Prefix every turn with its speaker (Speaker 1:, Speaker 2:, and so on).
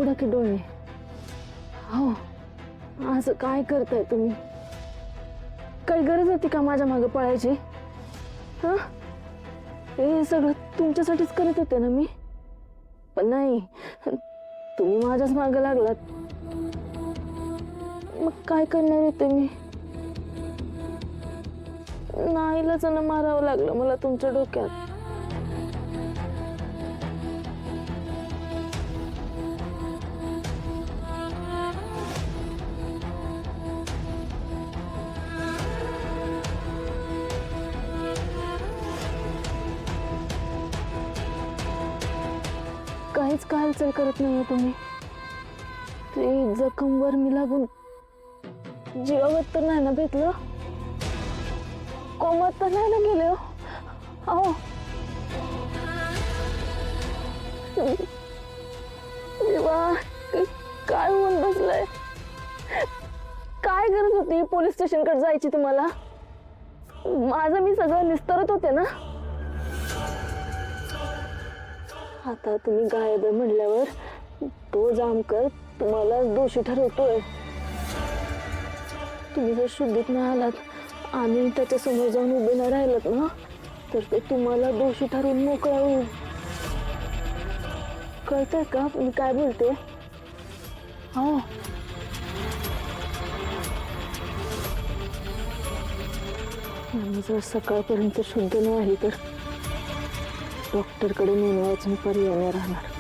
Speaker 1: उघडा की डोळे. हो, असं काय करताय तुम्ही? काही गरज होती का माझ्या मागे पळायची? हा, हे सगळं तुमच्यासाठीच करत होते ना मी. पण नाही, तुम्ही माझ्याच मागे लागलात. मग काय करणार होते मी? नाईलाजानं मारावं लागलं मला तुमच्या डोक्यात. काहीच हालचाल करत नाहीये तुम्ही. ते जखमवर मी लागून जीवावत तर नाही ना भेटलं? कोमात तर नाही ना गेले हो? अहो, देवा, काय होऊन बसलंय? काय गरज होती पोलीस स्टेशनकडे जायची तुम्हाला? माझं मी सगळं निस्तरत होते ना. आता तुम्ही गायब आहे म्हणल्यावर तो जामकर तुम्हाला दोषी ठरवतोय. तुम्ही जर शुद्धीत नाही आलात आणि त्याच्या समोर जाऊन उभे नाही राहिलात ना, तर ते तुम्हाला दोषी ठरवून मोकळा होईल. कळतंय का मी काय बोलते? हो. आणि जर सकाळपर्यंत शुद्ध नाही आली तर डॉक्टरकडे नेण्याचा पर्याय नाही राहणार.